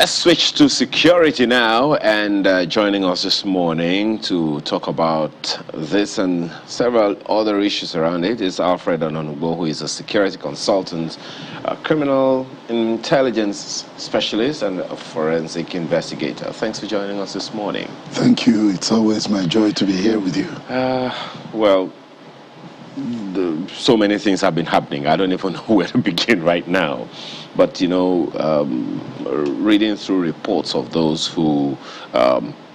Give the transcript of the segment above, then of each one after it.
Let's switch to security now, and joining us this morning to talk about this and several other issues around it is Alfred Ononugbo, who is a security consultant, a criminal intelligence specialist, and a forensic investigator. Thanks for joining us this morning. Thank you. It's always my joy to be here with you. Well, so many things have been happening. I don't even know where to begin right now. But, you know, reading through reports of those who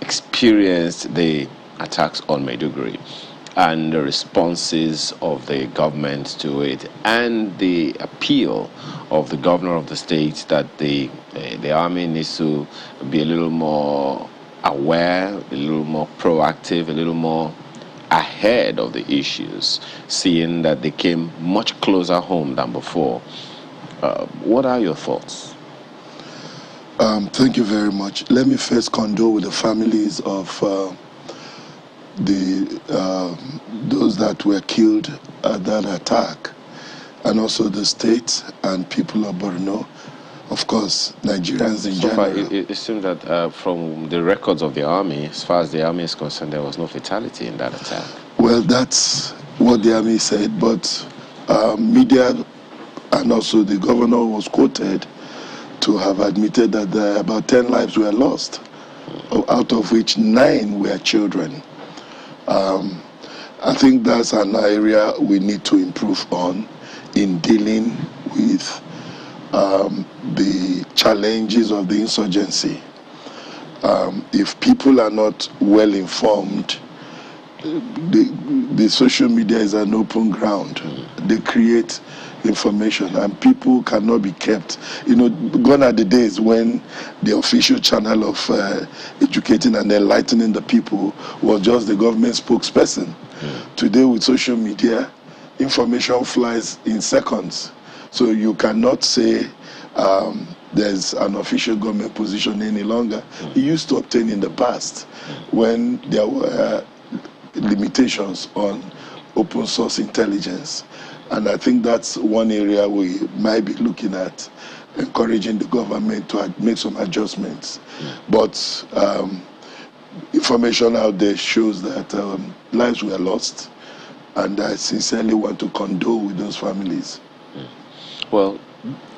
experienced the attacks on Maiduguri and the responses of the government to it and the appeal of the governor of the state that the army needs to be a little more aware, a little more proactive, a little more ahead of the issues, seeing that they came much closer home than before. What are your thoughts? Thank you very much. Let me first condole with the families of those that were killed at that attack, and also the state and people of Borno. Of course, Nigerians in general. So far, it seems that from the records of the army, as far as the army is concerned, there was no fatality in that attack. Well, that's what the army said, but media and also the governor was quoted to have admitted that about 10 lives were lost, out of which 9 were children. I think that's an area we need to improve on in dealing with the challenges of the insurgency. If people are not well informed, the social media is an open ground. They create information and people cannot be kept. You know, gone are the days when the official channel of educating and enlightening the people was just the government spokesperson. Today with social media, information flies in seconds. So you cannot say there's an official government position any longer. It used to obtain in the past when there were limitations on open source intelligence. And I think that's one area we might be looking at, encouraging the government to make some adjustments. But information out there shows that lives were lost, and I sincerely want to condole with those families. Well,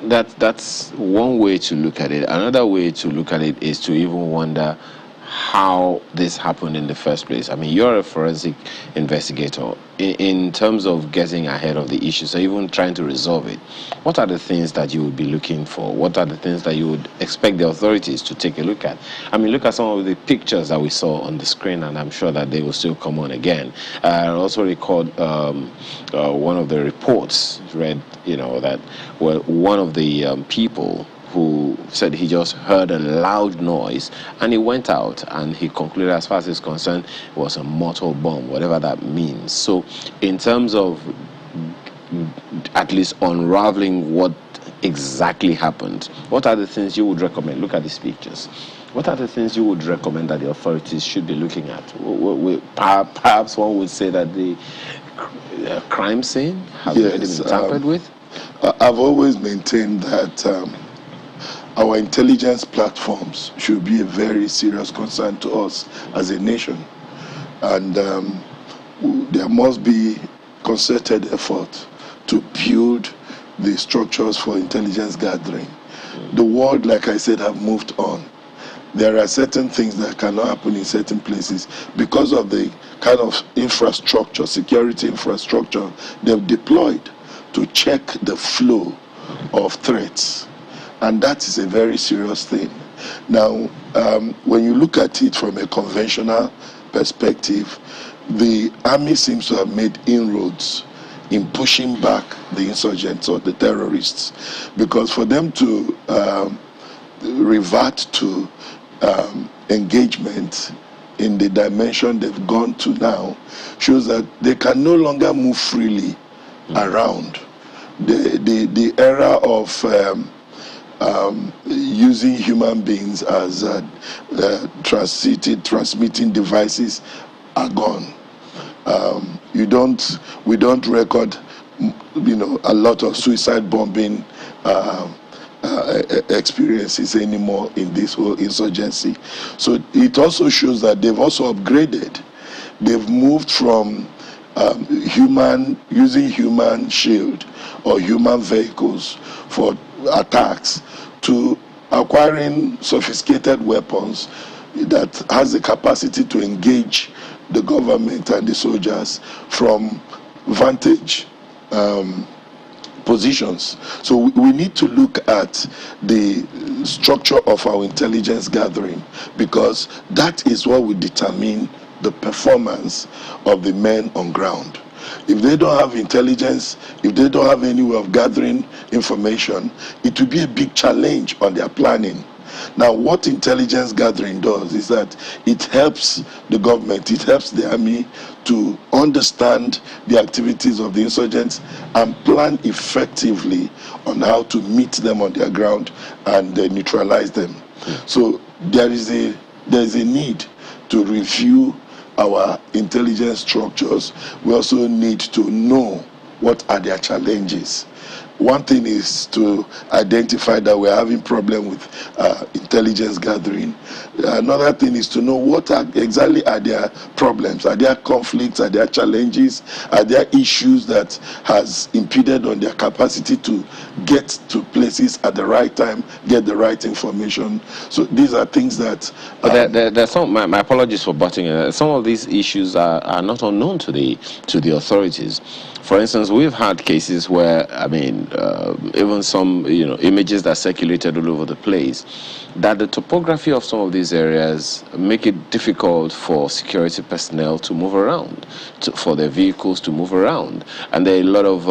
that's one way to look at it. Another way to look at it is to even wonder how this happened in the first place. I mean, you're a forensic investigator. In terms of getting ahead of the issues, or even trying to resolve it, what are the things that you would be looking for? What are the things that you would expect the authorities to take a look at? I mean, look at some of the pictures that we saw on the screen, and I'm sure that they will still come on again. I also recalled one of the reports read, you know, that one of the people who said he just heard a loud noise and he went out and he concluded, as far as he's concerned, it was a mortal bomb, whatever that means. So in terms of at least unraveling what exactly happened, what are the things you would recommend? Look at these pictures. What are the things you would recommend that the authorities should be looking at? Perhaps one would say that the crime scene has already been tampered with? I've always maintained that our intelligence platforms should be a very serious concern to us as a nation. And there must be concerted effort to build the structures for intelligence gathering. The world, like I said, have moved on. There are certain things that cannot happen in certain places because of the kind of infrastructure, security infrastructure they've deployed to check the flow of threats. And that is a very serious thing. Now, when you look at it from a conventional perspective, the army seems to have made inroads in pushing back the insurgents or the terrorists, because for them to revert to engagement in the dimension they've gone to now shows that they can no longer move freely around. The era of using human beings as transmitting devices are gone. We don't record, a lot of suicide bombing experiences anymore in this whole insurgency. So it also shows that they've also upgraded. They've moved from using human shield or human vehicles for attacks to acquiring sophisticated weapons that has the capacity to engage the government and the soldiers from vantage positions. So we need to look at the structure of our intelligence gathering, because that is what will determine the performance of the men on ground. If they don't have intelligence, if they don't have any way of gathering information, it will be a big challenge on their planning. Now, what intelligence gathering does is that it helps the government, it helps the army to understand the activities of the insurgents and plan effectively on how to meet them on their ground and neutralize them. So there is a need to review our intelligence structures. We also need to know what are their challenges. One thing is to identify that we're having problem with intelligence gathering. Another thing is to know what exactly are their problems, are there conflicts, are there challenges, are there issues that has impeded on their capacity to get to places at the right time, get the right information. So these are things that... there's some, my apologies for butting in. Some of these issues are not unknown to the authorities. For instance, we've had cases where, I mean, even some, images that circulated all over the place, that the topography of some of these areas make it difficult for security personnel to move around, for their vehicles to move around. And there are a lot of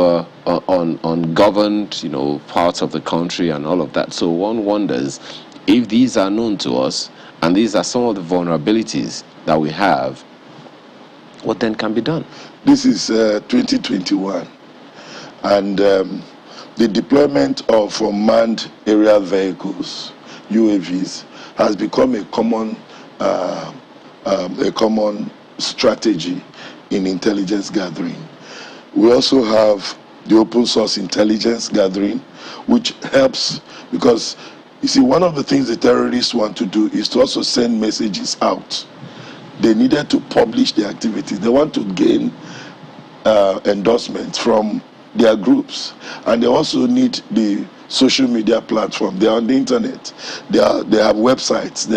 ungoverned, parts of the country and all of that. So one wonders if these are known to us, and these are some of the vulnerabilities that we have, what then can be done? This is 2021, and the deployment of unmanned aerial vehicles, UAVs, has become a common strategy in intelligence gathering. We also have the open source intelligence gathering, which helps, because you see, one of the things the terrorists want to do is to also send messages out. They needed to publish their activities. They want to gain endorsements from their groups, and they also need the social media platform. They are on the internet. They have websites.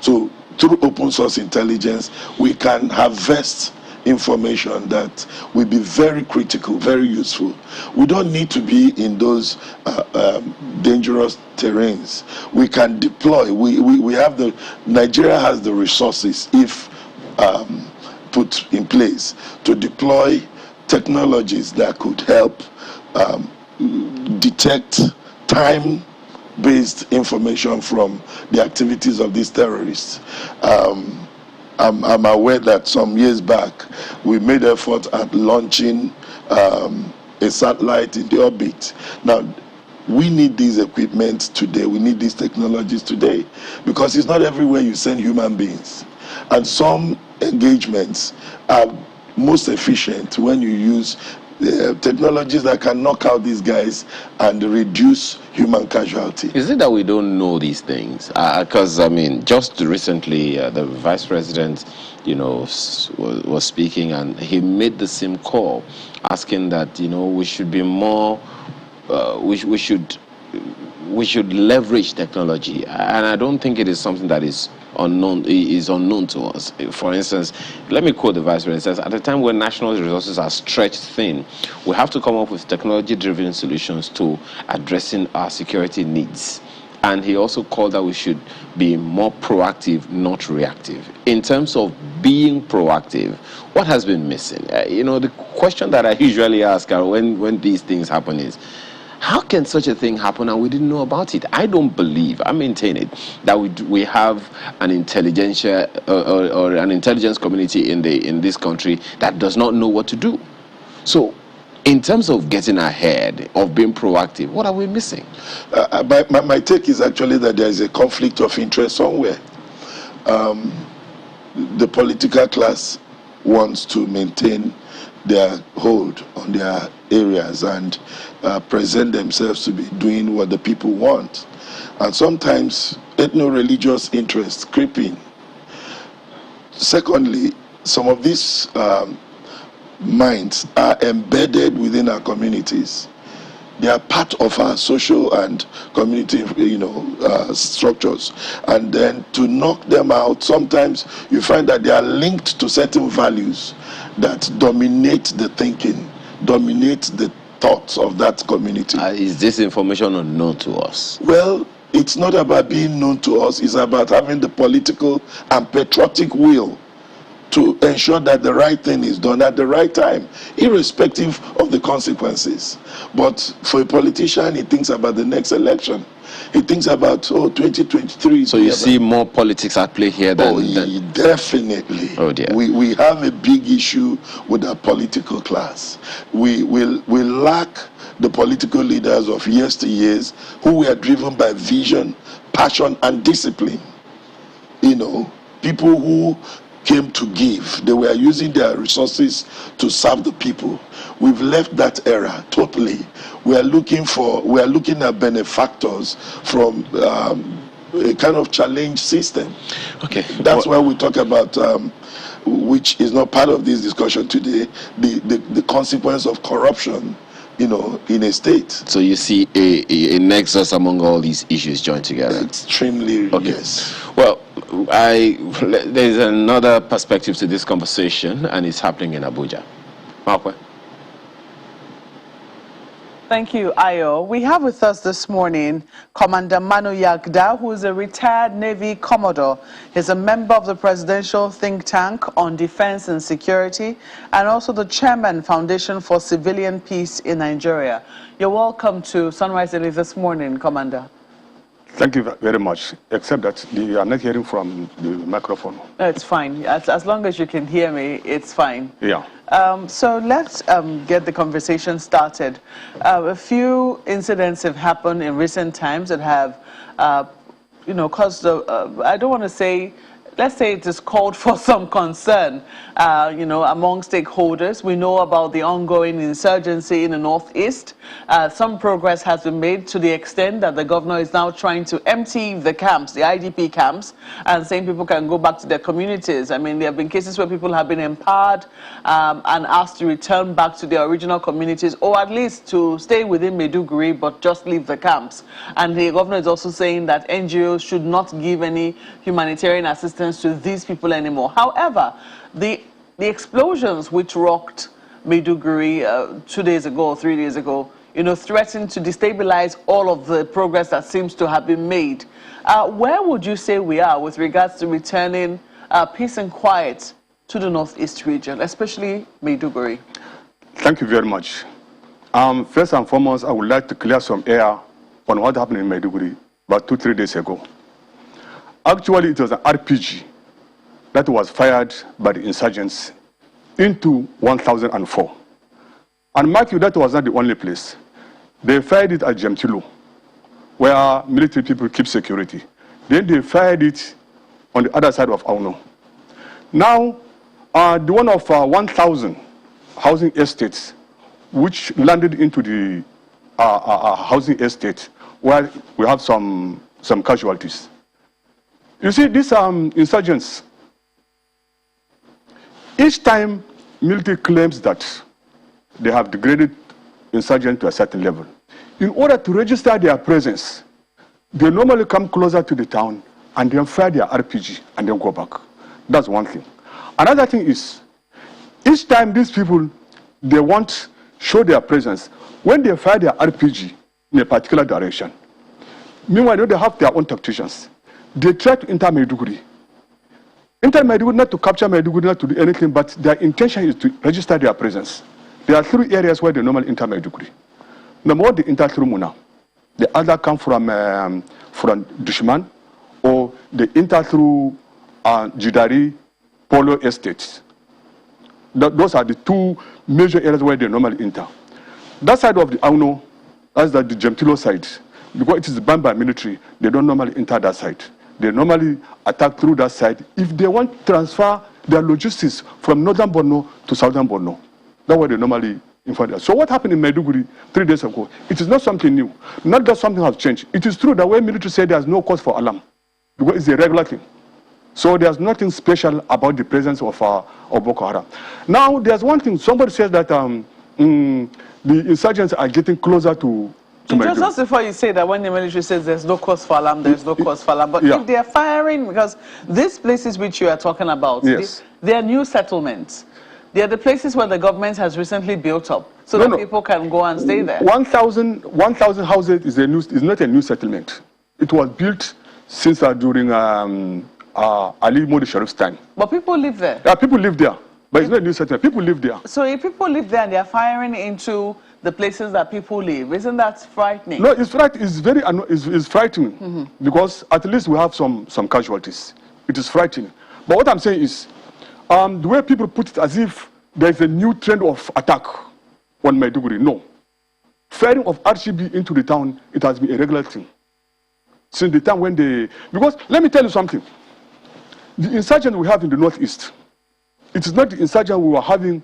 So through open source intelligence, we can harvest information that will be very critical, very useful. We don't need to be in those dangerous terrains. We can deploy. We have Nigeria has the resources, if put in place, to deploy technologies that could help detect time-based information from the activities of these terrorists. I'm aware that some years back we made effort at launching a satellite in the orbit. Now, we need these equipment today, we need these technologies today, because it's not everywhere you send human beings. And some engagements are most efficient when you use technologies that can knock out these guys and reduce human casualty. Is it that we don't know these things? Because, I mean, just recently, the vice president, was speaking, and he made the same call, asking that, we should be more, we should leverage technology. And I don't think it is something that is unknown to us. For instance, let me quote the vice president. At a time when national resources are stretched thin, we have to come up with technology-driven solutions to addressing our security needs. And he also called that we should be more proactive, not reactive. In terms of being proactive, what has been missing? The question that I usually ask when these things happen is, how can such a thing happen and we didn't know about it? I don't believe, I maintain it, that we have an intelligentsia or an intelligence community in this country that does not know what to do. So, in terms of getting ahead, of being proactive, what are we missing? My take is actually that there is a conflict of interest somewhere. The political class wants to maintain their hold on their areas and present themselves to be doing what the people want. And sometimes ethno-religious interests creep in. Secondly, some of these minds are embedded within our communities. They are part of our social and community, structures. And then to knock them out, sometimes you find that they are linked to certain values that dominate the thinking, dominate the thoughts of that community. Is this information unknown to us? Well, it's not about being known to us. It's about having the political and patriotic will to ensure that the right thing is done at the right time, irrespective of the consequences. But for a politician, he thinks about the next election. He thinks about, 2023. So you see more politics at play here than... Definitely. Oh dear. We have a big issue with our political class. We lack the political leaders of yesteryears who were driven by vision, passion, and discipline. People who came to give. They were using their resources to serve the people. We've left that era totally. We are looking at benefactors from a kind of challenge system. Okay. That's why we talk about, which is not part of this discussion today, the consequence of corruption, in a state. So you see a nexus among all these issues joined together. Extremely, okay. Yes. Well, there's another perspective to this conversation, and it's happening in Abuja. Markwe. Thank you, Ayo. We have with us this morning Commander Manu Yagda, who is a retired Navy Commodore. He's a member of the Presidential Think Tank on Defense and Security, and also the Chairman Foundation for Civilian Peace in Nigeria. You're welcome to Sunrise Daily this morning, Commander. Thank you very much, except that you are not hearing from the microphone. No, it's fine. As long as you can hear me, it's fine. Yeah. So let's get the conversation started. A few incidents have happened in recent times that have, caused, I don't want to say, let's say it is called for some concern, among stakeholders. We know about the ongoing insurgency in the Northeast. Some progress has been made to the extent that the governor is now trying to empty the camps, the IDP camps, and saying people can go back to their communities. I mean, there have been cases where people have been empowered and asked to return back to their original communities, or at least to stay within Maiduguri, but just leave the camps. And the governor is also saying that NGOs should not give any humanitarian assistance to these people anymore. However, the explosions which rocked Maiduguri 2 days ago, 3 days ago, threatened to destabilize all of the progress that seems to have been made. Where would you say we are with regards to returning peace and quiet to the Northeast region, especially Maiduguri? Thank you very much. First and foremost, I would like to clear some air on what happened in Maiduguri about 2-3 days ago. Actually, it was an RPG that was fired by the insurgents into 1004. And mark you, that was not the only place. They fired it at Jemtilo, where military people keep security. Then they fired it on the other side of Auno. Now, the one of 1,000 housing estates, which landed into the housing estate, where we have some casualties. You see, these insurgents, each time military claims that they have degraded insurgents to a certain level, in order to register their presence, they normally come closer to the town and then fire their RPG and then go back. That's one thing. Another thing is, each time these people, they want to show their presence, when they fire their RPG in a particular direction, meanwhile, they have their own tacticians. They try to enter Maiduguri. Enter Maiduguri, not to capture Maiduguri, not to do anything, but their intention is to register their presence. There are 3 areas where they normally enter Maiduguri. Number one, they enter through Muna. The other come from Dushman, or they enter through Jidari, Polo Estates. Those are the 2 major areas where they normally enter. That side of the Auno, that's the Jemtilo side. Because it is banned by military, they don't normally enter that side. They normally attack through that side if they want to transfer their logistics from northern Borno to southern Borno. That's what they normally inform us. So what happened in Maiduguri 3 days ago, it is not something new. Not that something has changed. It is true that when military said there's no cause for alarm, because it's a regular thing. So there's nothing special about the presence of Boko Haram. Now, there's one thing. Somebody says that the insurgents are getting closer to Maiduguri. Just before you say that, when the military says there's no cause for alarm, there's no cause for alarm. But yeah. if they are firing, because these places which you are talking about, yes. they are new settlements. They are the places where the government has recently built up, so that people can go and stay there. 1,000 houses is not a new settlement. It was built since during Ali Modi Sharif's time. But people live there. Yeah, people live there. But it's not a new settlement. People live there. So if people live there and they are firing into the places that people live, isn't that frightening? No, it's right. It's very it's frightening because at least we have some casualties. It is frightening. But what I'm saying is, the way people put it as if there's a new trend of attack on Maiduguri. No. Firing of RCB into the town, it has been a regular thing. Since the time when they... Because let me tell you something. The insurgent we have in the northeast, it is not the insurgent we were having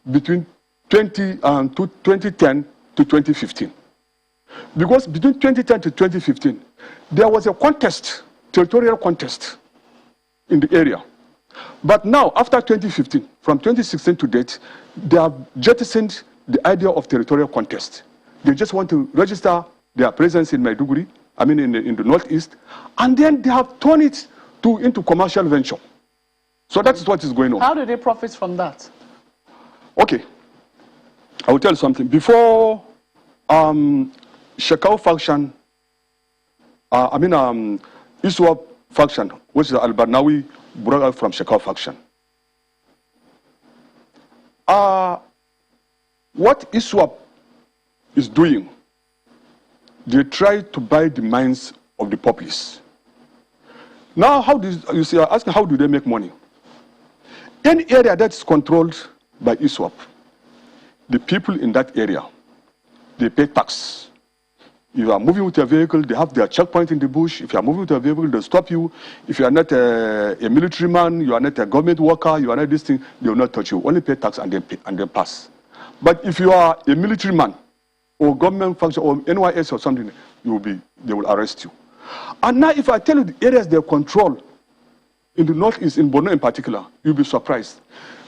between 2010 to 2015. Because between 2010 to 2015, there was a contest, territorial contest in the area. But now, after 2015, from 2016 to date, they have jettisoned the idea of territorial contest. They just want to register their presence in Maiduguri, I mean in the northeast, and then they have turned it into commercial venture. So that is what is going on. How do they profit from that? Okay. I will tell you something. Before Shekau faction, ISWAP faction, which is Al-Barnawi, brought out from Shekau faction. What ISWAP is doing, they try to buy the minds of the populace. Now, how do you see? Asking how do they make money? Any area that's controlled by ISWAP, the people in that area, they pay tax. If you are moving with a vehicle, they have their checkpoint in the bush. If you are moving with a vehicle, they stop you. If you are not a military man, you are not a government worker, you are not this thing, they will not touch you. Only pay tax and then pass. But if you are a military man or government function or NYS or something, they will arrest you. And now if I tell you the areas they control in the northeast, in Borno in particular, you'll be surprised.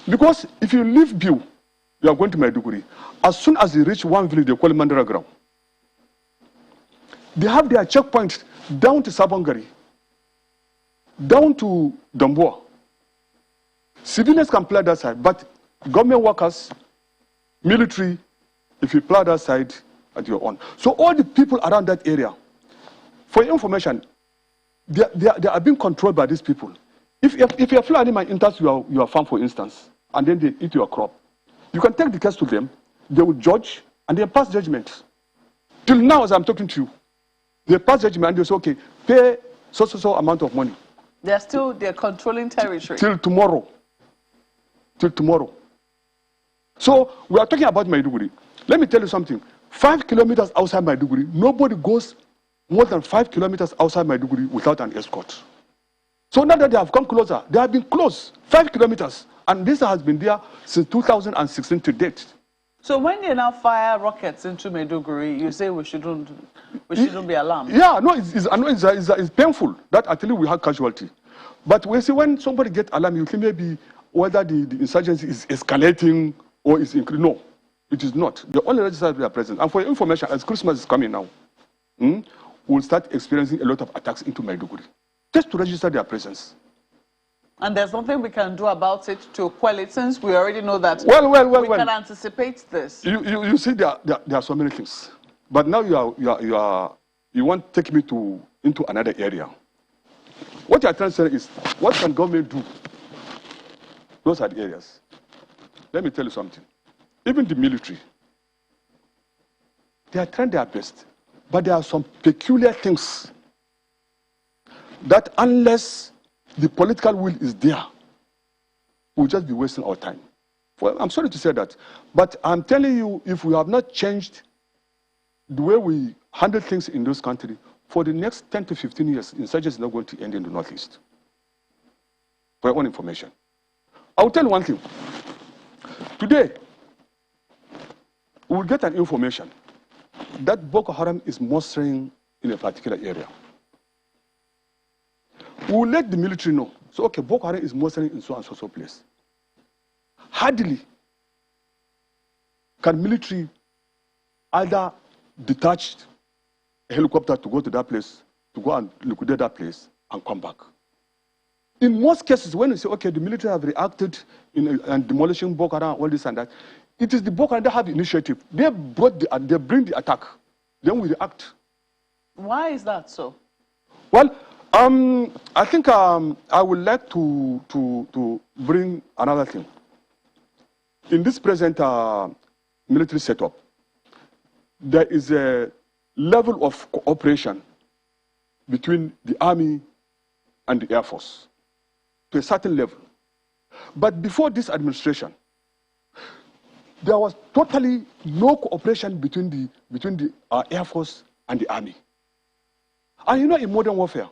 Because if you leave Biu, you are going to Maiduguri. As soon as you reach one village, they call it Mandara Ground. They have their checkpoint down to Sabongari, down to Damboa. Civilians can play that side, but government workers, military, if you play that side, at your own. So all the people around that area, for your information, they are being controlled by these people. If a Fulani animal enters your farm, for instance, and then they eat your crop, you can take the case to them, they will judge, and they pass judgment. Till now, as I'm talking to you, they pass judgment and they say, okay, pay so amount of money. They're controlling territory. Till tomorrow. Till tomorrow. So we are talking about Maiduguri. Let me tell you something. 5 kilometers outside Maiduguri, nobody goes more than 5 kilometers outside Maiduguri without an escort. So now that they have come closer, they have been close, 5 kilometers. And this has been there since 2016 to date. So when they now fire rockets into Maiduguri, you say we shouldn't be alarmed? Yeah, no, it's painful that actually we have casualty. But we see when somebody gets alarmed, you think maybe whether the insurgency is escalating or is increasing. No, it is not. They only register their presence. And for your information, as Christmas is coming now, we'll start experiencing a lot of attacks into Maiduguri, just to register their presence. And there's nothing we can do about it to quell it, since we already know that we can anticipate this. You see, there are so many things. But now you want to take me into another area. What you are trying to say is, what can government do? Those are the areas. Let me tell you something. Even the military, they are trying their best. But there are some peculiar things that unless the political will is there, we'll just be wasting our time. Well, I'm sorry to say that, but I'm telling you, if we have not changed the way we handle things in this country, for the next 10 to 15 years, insurgency is not going to end in the Northeast. For your own information. I will tell you one thing. Today, we will get an information that Boko Haram is mustering in a particular area. We will let the military know. So, okay, Boko Haram is mustering in so and so place. Hardly can military either detach a helicopter to go to that place, to go and liquidate that place and come back. In most cases, when you say, okay, the military have reacted and demolishing Boko Haram, all this and that, it is the Boko Haram that have the initiative. They bring the attack. Then we react. Why is that so? Well, I think I would like to bring another thing. In this present military setup, there is a level of cooperation between the army and the Air Force to a certain level. But before this administration, there was totally no cooperation between the Air Force and the army. And you know, in modern warfare,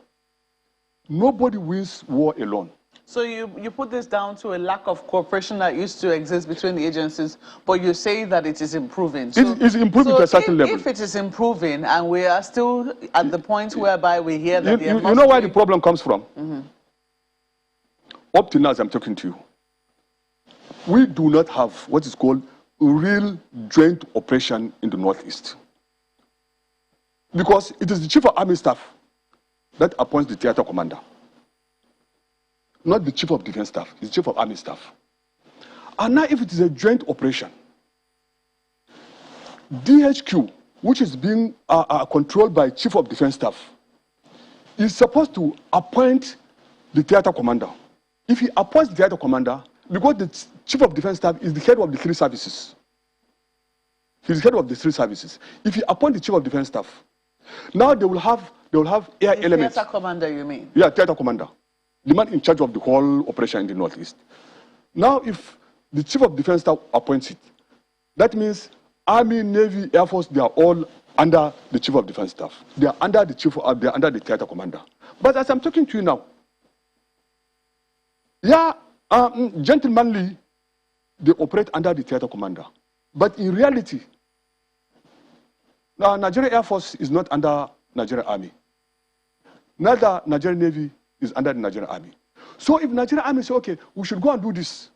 nobody wins war alone. So you put this down to a lack of cooperation that used to exist between the agencies, but you say that it is improving. So, it is improving to a certain level. If it is improving and we are still at the point whereby we hear that you know where the problem comes from? Mm-hmm. Up to now, as I'm talking to you, we do not have what is called a real joint operation in the Northeast. Because it is the Chief of Army Staff that appoints the theater commander. Not the Chief of Defense Staff, it's the Chief of Army Staff. And now if it is a joint operation, DHQ, which is being controlled by Chief of Defense Staff, is supposed to appoint the theater commander. If he appoints the theater commander, because the Chief of Defense Staff is the head of the three services. He's the head of the three services. If he appoints the Chief of Defense Staff, now they will have air the elements. Theater commander, you mean? Yeah, theater commander. The man in charge of the whole operation in the Northeast. Now, if the Chief of Defense Staff appoints it, that means Army, Navy, Air Force, they are all under the Chief of Defense Staff. They are under the under the theater commander. But as I'm talking to you now, yeah, gentlemanly, they operate under the theater commander. But in reality, Nigerian Air Force is not under Nigerian Army. Neither Nigerian Navy is under the Nigerian Army. So if Nigerian Army say, okay, we should go and do this,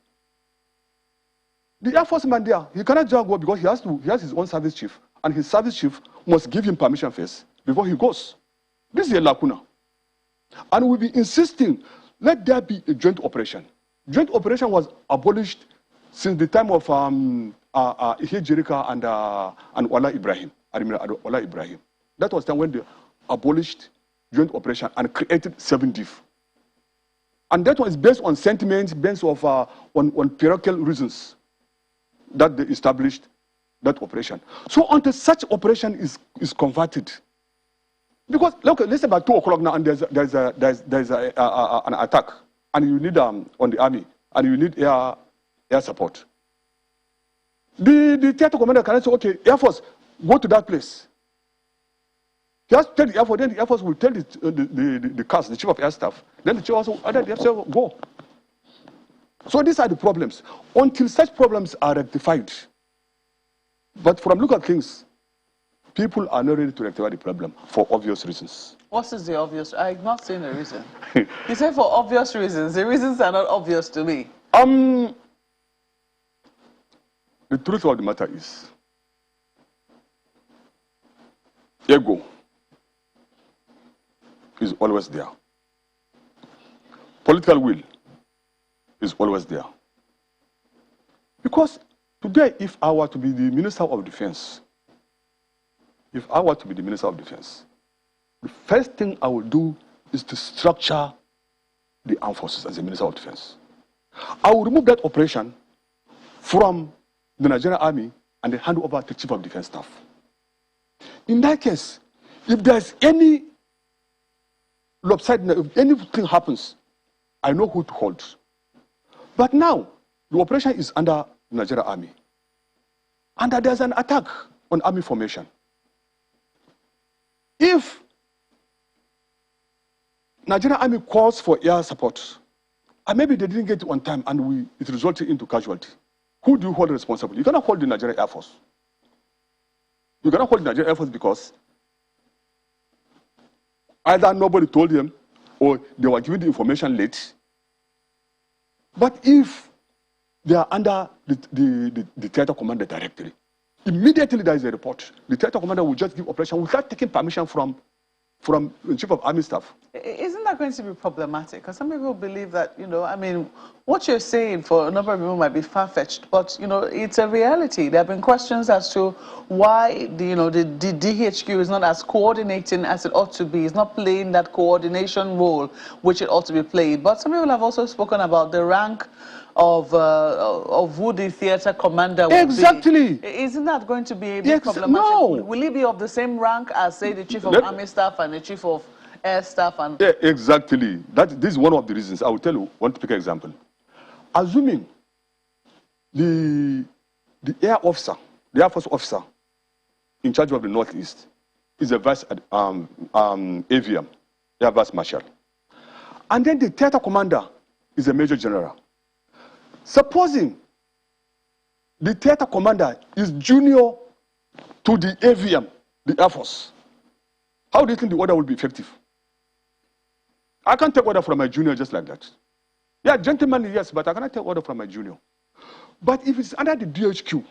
the Air Force man there, he cannot just go because he has his own service chief, and his service chief must give him permission first before he goes. This is a lacuna. And we'll be insisting, let there be a joint operation. Joint operation was abolished since the time of Ihe Jerika and Ola Ibrahim. I remember Ola Ibrahim. That was the time when they abolished joint operation and created 7 div. And that was based on sentiments, based on parochial reasons that they established that operation. So until such operation is converted, because look, let's say about 2 o'clock now, and there's an attack, and you need on the army, and you need air support. The theater commander can say, okay, Air Force, go to that place. Just tell the Air Force, then the Air Force will tell the CAS, the Chief of Air Staff, then the Chief also, then the Air Staff go. So these are the problems. Until such problems are rectified, but from look at things, people are not ready to rectify the problem for obvious reasons. What is the obvious? I'm not saying the reason. You say for obvious reasons. The reasons are not obvious to me. The truth of the matter is, ego is always there. Political will is always there. Because today, if I were to be the Minister of Defense, the first thing I will do is to structure the armed forces as a Minister of Defense. I will remove that operation from the Nigerian Army and then hand over to Chief of Defense Staff. In that case, if there's any lopsidedness, if anything happens, I know who to hold. But now, the operation is under the Nigerian Army. And there's an attack on army formation. If Nigerian Army calls for air support, and maybe they didn't get it on time and it resulted into casualty, who do you hold responsible? You cannot hold the Nigerian Air Force. You cannot hold the Nigerian Air Force because either nobody told them or they were given the information late. But if they are under the theater commander directly, immediately there is a report. The theater commander will just give operation without taking permission from the Chief of Army Staff. Isn't that going to be problematic? Because some people believe that, I mean, what you're saying for a number of people might be far-fetched, but, it's a reality. There have been questions as to why, the DHQ is not as coordinating as it ought to be. It's not playing that coordination role which it ought to be played. But some people have also spoken about the rank of who the theater commander will Exactly. be. Isn't that going to be a bit problematic? No. Will he be of the same rank as, say, the Chief of Army Staff and the Chief of Air Staff? And yeah, exactly. This is one of the reasons. I will tell you one typical example. Assuming the Air Force officer in charge of the Northeast is a vice AVM, Air Vice Marshal, and then the theater commander is a Major General. Supposing the theater commander is junior to the AVM, the Air Force, how do you think the order will be effective? I can't take order from my junior just like that. Yeah, gentlemen, yes, but I cannot take order from my junior. But if it's under the DHQ,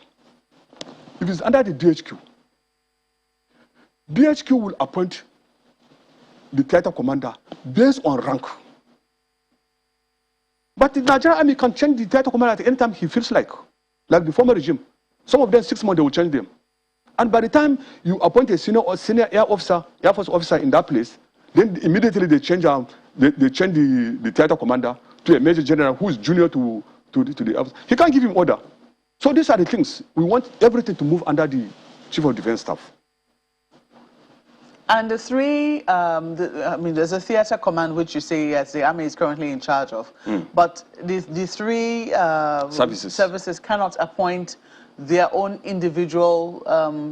DHQ will appoint the theater commander based on rank. But the Nigerian Army can change the theater commander at any time he feels like the former regime. Some of them 6 months they will change them. And by the time you appoint a senior Air Force officer in that place, then immediately they change the theater commander to a Major General who is junior to the officer. He can't give him order. So these are the things. We want everything to move under the Chief of Defense Staff. And the three, I mean, there's a theater command which you say yes, the Army is currently in charge of, but the three services cannot appoint their own individual,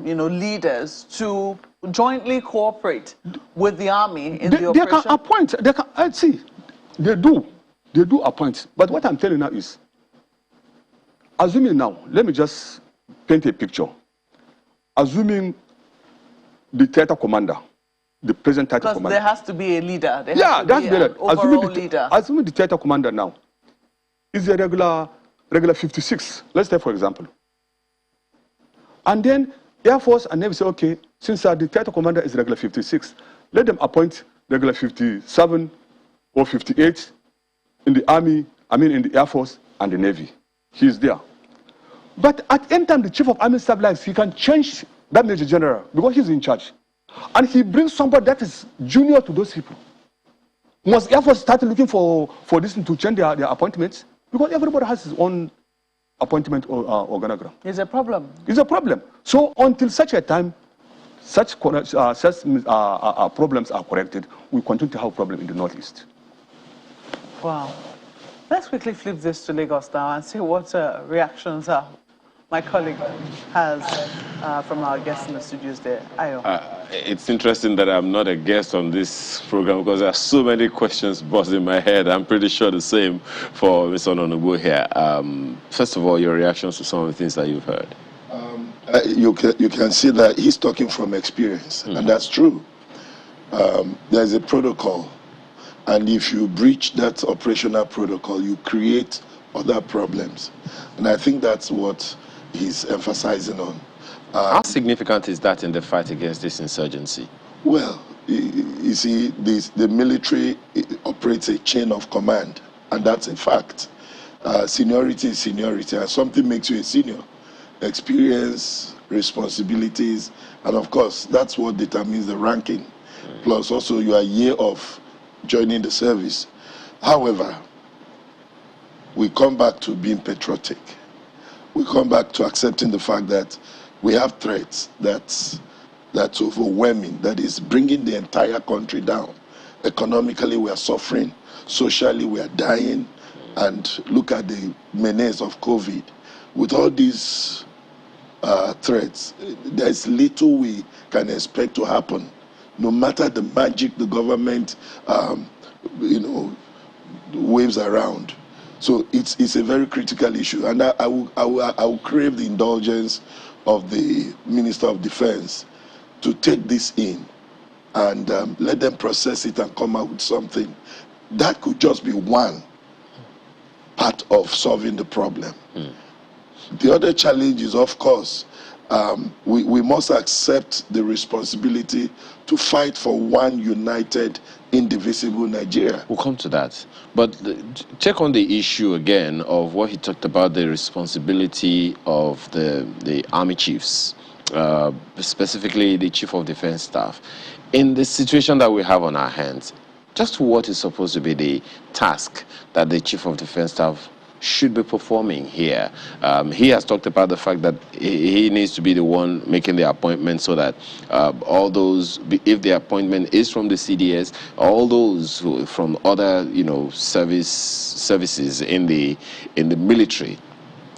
leaders to jointly cooperate with the Army in the operation. They can appoint. They do appoint. But what I'm telling you now is, assuming now, let me just paint a picture. Assuming the theater commander, the present theater commander. Because there has to be a leader. There has to be an overall leader. Assuming the theater commander now is a regular 56, let's say for example. And then Air Force and Navy say, okay, since the theater commander is regular 56, let them appoint regular 57 or 58 in the Army, in the Air Force and the Navy. He's there. But at any time, the Chief of Army Staff likes, he can change that Major General because he's in charge. And he brings somebody that is junior to those people. Must Air Force start looking for this to change their appointments? Because everybody has his own appointment organogram. It's a problem. It's a problem. So until such a time, such problems are corrected, we continue to have a problem in the Northeast. Wow. Let's quickly flip this to Lagos now and see what reactions my colleague has from our guests in the studios there. Ayo. It's interesting that I'm not a guest on this program because there are so many questions buzzing in my head. I'm pretty sure the same for Mr. Ononubu here. First of all, your reactions to some of the things that you've heard. You can see that he's talking from experience, and that's true. There's a protocol, and if you breach that operational protocol, you create other problems. And I think that's what he's emphasizing on. How significant is that in the fight against this insurgency? Well, you see, the military operates a chain of command, and that's a fact. Seniority is seniority, and something makes you a senior. Experience, responsibilities, and of course, that's what determines the ranking. Plus, also, you are a year of joining the service. However, we come back to being patriotic. We come back to accepting the fact that we have threats that's overwhelming, that is bringing the entire country down. Economically, we are suffering. Socially, we are dying. And look at the menace of COVID. With all these threats, there's little we can expect to happen. No matter the magic the government, waves around. So it's a very critical issue, and I will crave the indulgence of the Minister of Defense to take this in and let them process it and come out with something. That could just be one part of solving the problem. The other challenge is, of course, we must accept the responsibility to fight for one united, indivisible Nigeria. We'll come to that. But check on the issue again of what he talked about, the responsibility of the army chiefs, specifically the Chief of Defense Staff. In the situation that we have on our hands, just what is supposed to be the task that the Chief of Defense Staff should be performing here? He has talked about the fact that he needs to be the one making the appointment, so that all those, if the appointment is from the CDS, all those from other, services in the military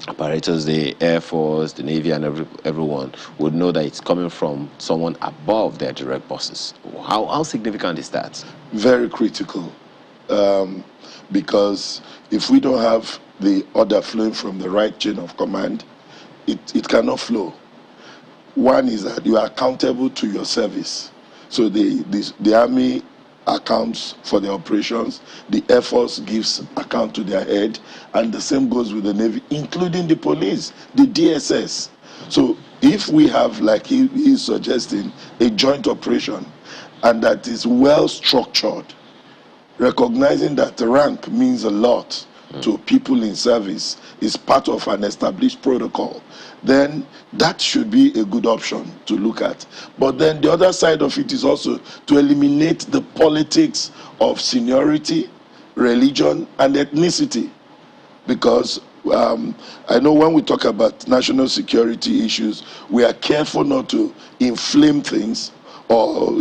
apparatus, the Air Force, the Navy, and everyone would know that it's coming from someone above their direct bosses. How significant is that? Very critical, because if we don't have the order flowing from the right chain of command, it cannot flow. One is that you are accountable to your service. So the Army accounts for the operations, the Air Force gives account to their head, and the same goes with the Navy, including the police, the DSS. So if we have, like he is suggesting, a joint operation, and that is well structured, recognizing that the rank means a lot to people in service, is part of an established protocol, then that should be a good option to look at. But then the other side of it is also to eliminate the politics of seniority, religion, and ethnicity. Because I know when we talk about national security issues, we are careful not to inflame things or,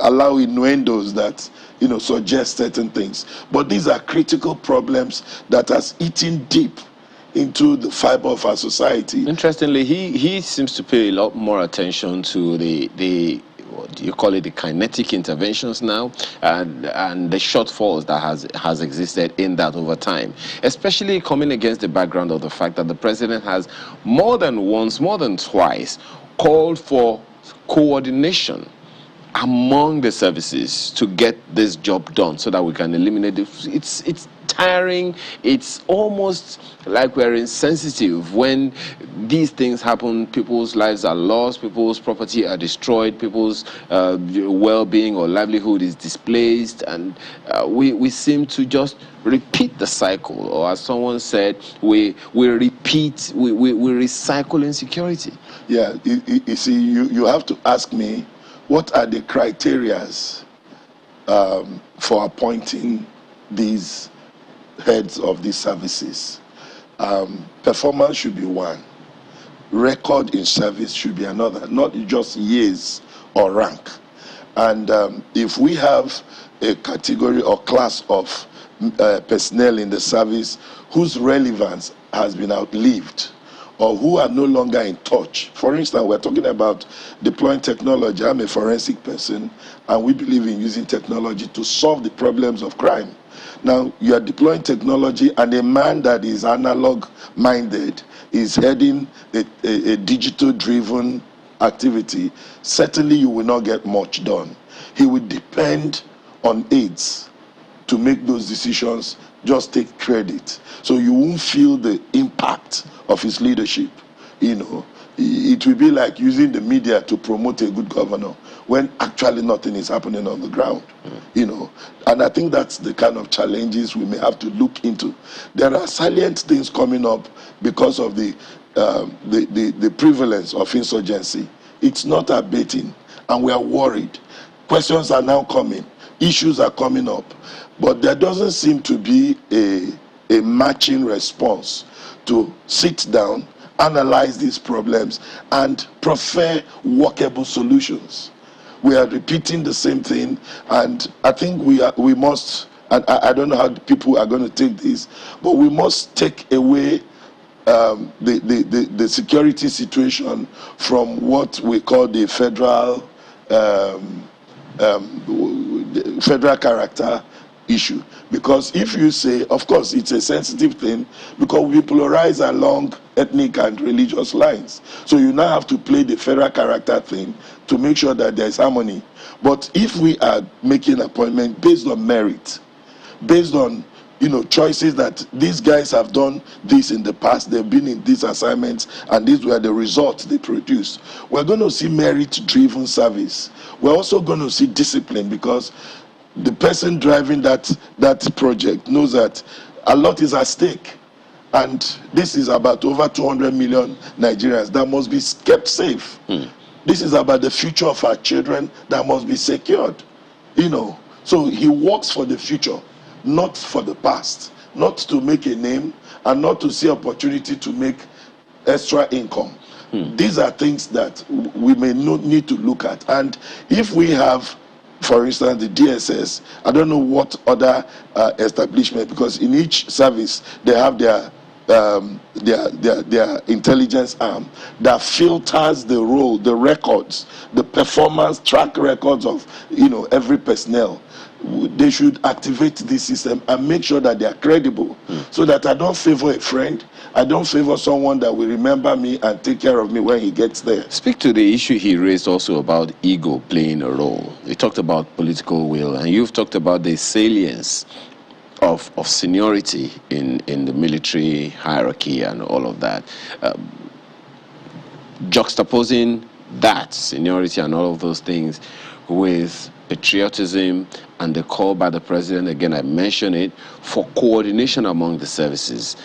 allow innuendos that, suggest certain things. But these are critical problems that has eaten deep into the fiber of our society. Interestingly, he seems to pay a lot more attention to the what do you call it, the kinetic interventions now, and the shortfalls that has existed in that over time, especially coming against the background of the fact that the president has more than once, more than twice, called for coordination among the services to get this job done, so that we can eliminate it. It's tiring. It's almost like we're insensitive when these things happen. People's lives are lost, people's property are destroyed, people's well-being or livelihood is displaced, and we seem to just repeat the cycle, or as someone said, we recycle insecurity. Yeah, you see, you have to ask me, what are the criterias for appointing these heads of these services? Performance should be one. Record in service should be another, not just years or rank. And if we have a category or class of personnel in the service whose relevance has been outlived, or who are no longer in touch. For instance, we're talking about deploying technology. I'm a forensic person, and we believe in using technology to solve the problems of crime. Now, you are deploying technology, and a man that is analog-minded is heading a digital-driven activity. Certainly, you will not get much done. He will depend on aides to make those decisions, just take credit. So you won't feel the impact of his leadership. It will be like using the media to promote a good governor when actually nothing is happening on the ground. And I think that's the kind of challenges we may have to look into. There are salient things coming up because of the prevalence of insurgency. It's not abating, and we are worried. Questions are now coming, issues are coming up, but there doesn't seem to be a matching response to sit down, analyze these problems, and prefer workable solutions. We are repeating the same thing, and I think we must, and I don't know how people are going to take this, but we must take away the security situation from what we call the federal character issue. Because if you say, of course, it's a sensitive thing because we polarize along ethnic and religious lines. So you now have to play the federal character thing to make sure that there's harmony. But if we are making appointment based on merit, based on choices that these guys have done this in the past, they've been in these assignments, and these were the results they produced, we're going to see merit-driven service. We're also going to see discipline because the person driving that project knows that a lot is at stake. And this is about over 200 million Nigerians that must be kept safe. This is about the future of our children that must be secured. So he works for the future, not for the past, not to make a name and not to see opportunity to make extra income. These are things that we may not need to look at. And if we have, for instance, the DSS, I don't know what other establishment, because in each service they have their intelligence arm that filters the role, the records, the performance track records of every personnel. They should activate this system and make sure that they are credible, so that I don't favor a friend, I don't favor someone that will remember me and take care of me when he gets there. Speak to the issue he raised also about ego playing a role. He talked about political will, and you've talked about the salience of seniority in the military hierarchy and all of that. Juxtaposing that seniority and all of those things with patriotism and the call by the president, again I mention it, for coordination among the services.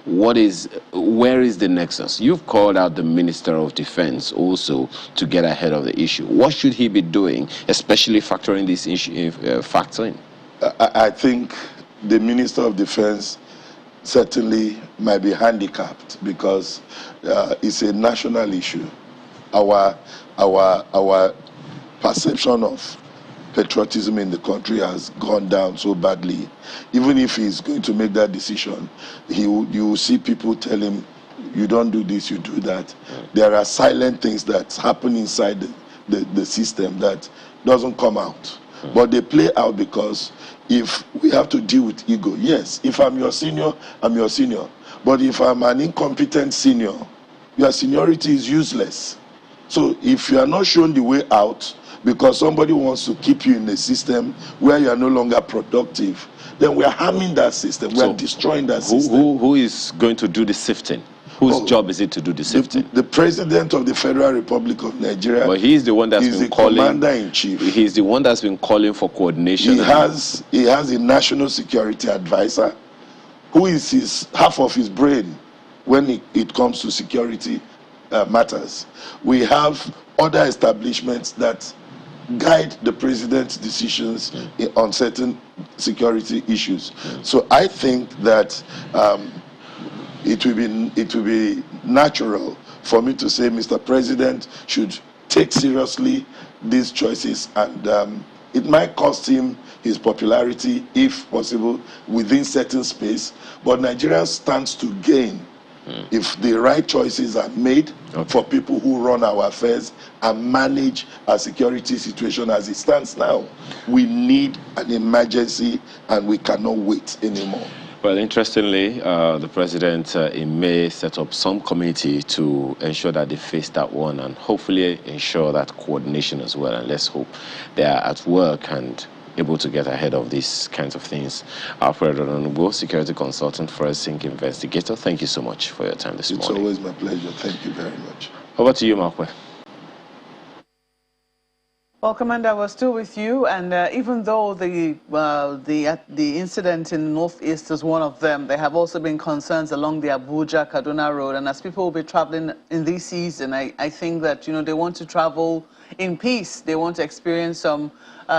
Where is the nexus? You've called out the Minister of Defense also to get ahead of the issue. What should he be doing, especially factoring this issue facts in? I think the Minister of Defense certainly might be handicapped because it's a national issue. Our perception of patriotism in the country has gone down so badly. Even if he's going to make that decision, you will see people tell him, you don't do this, you do that. There are silent things that happen inside the system that doesn't come out. But they play out because if we have to deal with ego, yes, if I'm your senior, I'm your senior. But if I'm an incompetent senior, your seniority is useless. So if you are not shown the way out because somebody wants to keep you in a system where you are no longer productive, then we are harming that system. We are destroying that system. Who is going to do the sifting? Whose job is it to do the sifting? The President of the Federal Republic of Nigeria. Well, he's the one that's been calling. Commander-in-Chief. He's the one that's been calling for coordination. He has a national security advisor who is half of his brain when it comes to security matters. We have other establishments that guide the president's decisions on certain security issues. So I think that it will be natural for me to say Mr. President should take seriously these choices, and it might cost him his popularity, if possible, within certain space, but Nigeria stands to gain if the right choices are made for people who run our affairs and manage our security situation as it stands now. We need an emergency and we cannot wait anymore. Well, interestingly, the president in May set up some committee to ensure that they face that one and hopefully ensure that coordination as well. And let's hope they are at work and able to get ahead of these kinds of things. Alfred Ononugbo, security consultant, forensic investigator, thank you so much for your time this morning. It's always my pleasure. Thank you very much. Over to you, Markwe. Well, Commander, we're still with you, and even though the incident in the Northeast is one of them, there have also been concerns along the Abuja-Kaduna road, and as people will be traveling in this season, I think that, they want to travel in peace. They want to experience some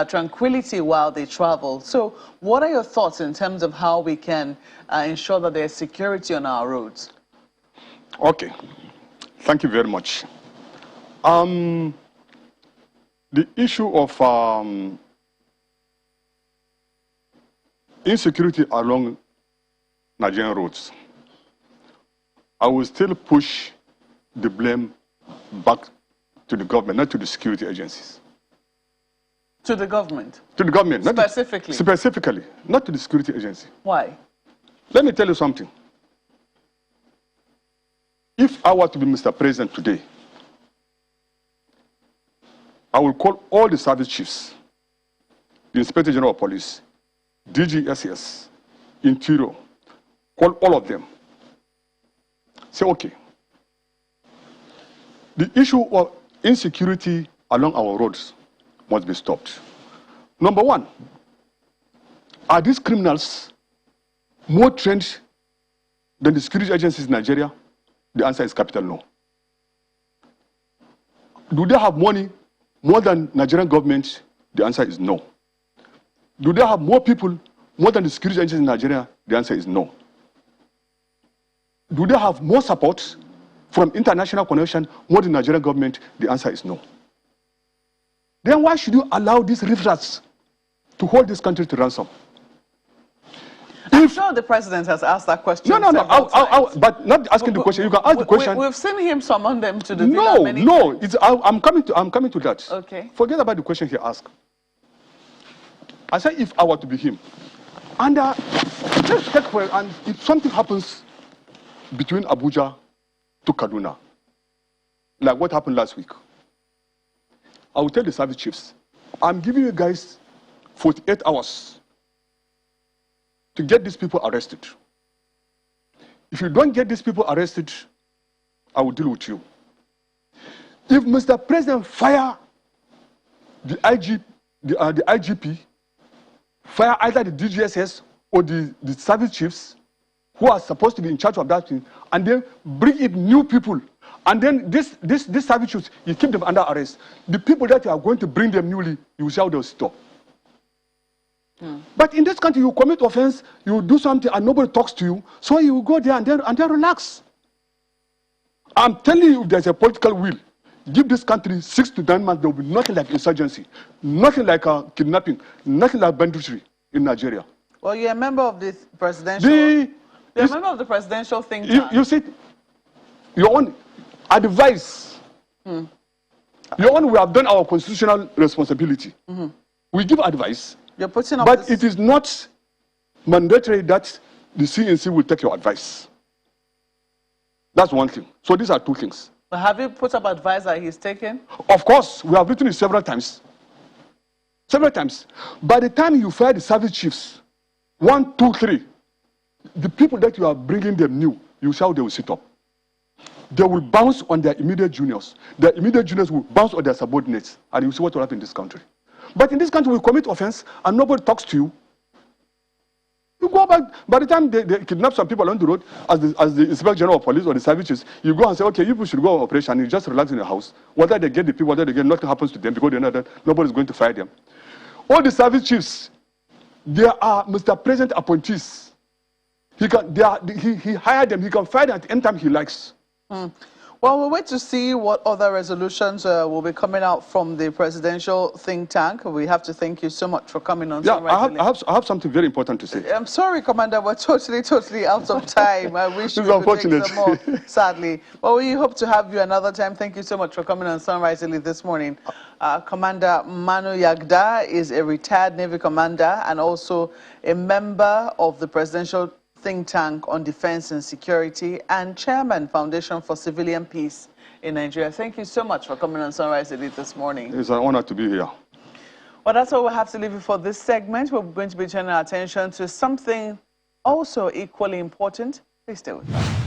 tranquility while they travel. So what are your thoughts in terms of how we can ensure that there's security on our roads? Okay. Thank you very much. The issue of insecurity along Nigerian roads, I will still push the blame back to the government, not to the security agencies. To the government? To the government. Specifically? Specifically, not to the security agency. Why? Let me tell you something. If I were to be Mr. President today, I will call all the service chiefs, the Inspector General of Police, DGSS, Interior, call all of them. Say, okay, the issue of insecurity along our roads must be stopped. Number one, are these criminals more trained than the security agencies in Nigeria? The answer is capital no. Do they have money more than Nigerian government? The answer is no. Do they have more people more than the security agencies in Nigeria? The answer is no. Do they have more support from international connection more than the Nigerian government? The answer is no. Then why should you allow these riffraffs to hold this country to ransom? I'm sure the president has asked that question. No, but not asking the question. You can ask the question. We've seen him summon them to the villa many times. I'm coming to that. Okay. Forget about the question he asked. I said if I were to be him, and let's take for and if something happens between Abuja to Kaduna, like what happened last week, I will tell the service chiefs, I'm giving you guys 48 hours to get these people arrested. If you don't get these people arrested, I will deal with you. If Mr. President fire the IGP, fire either the DGSS or the service chiefs who are supposed to be in charge of that thing, and then bring in new people, and then this service chiefs, you keep them under arrest. The people that you are going to bring them newly, you will see how they'll stop. But in this country, you commit offense, you do something, and nobody talks to you, so you go there and then relax. I'm telling you, if there's a political will, give this country 6 to 9 months, there will be nothing like insurgency, nothing like kidnapping, nothing like banditry in Nigeria. Well, you're a member of this presidential... You're a member of the presidential think tank. You see, your own advice. Your own, we have done our constitutional responsibility. We give advice. You're putting up but it is not mandatory that the CNC will take your advice. That's one thing. So these are two things. But have you put up advice that he's taken? Of course. We have written it several times. Several times. By the time you fire the service chiefs, 1, 2, 3, the people that you are bringing them new, you see how they will sit up. They will bounce on their immediate juniors. Their immediate juniors will bounce on their subordinates. And you see what will happen in this country. But in this country, we commit offense and nobody talks to you. You go back, by the time they kidnap some people on the road, as the Inspector General of Police or the services, you go and say, okay, you people should go on operation, and you just relax in your house. Whether they get the people, whether they get, nothing happens to them because they know that nobody's going to fire them. All the service chiefs, they are Mr. President appointees. He hired them, he can fire them at any time he likes. Well, we'll wait to see what other resolutions will be coming out from the presidential think tank. We have to thank you so much for coming on. Yeah, I have something very important to say. I'm sorry, Commander, we're totally out of time. I wish we could take some more, sadly. Well, we hope to have you another time. Thank you so much for coming on Sunrise Elite this morning. Commander Manu Yagda is a retired Navy commander and also a member of the presidential think tank on defense and security and chairman Foundation for Civilian Peace in Nigeria. Thank you so much for coming on Sunrise Elite this morning. It's an honor to be here. Well, that's all we'll have to leave you for this segment. We're going to be turning our attention to something also equally important. Please stay with us.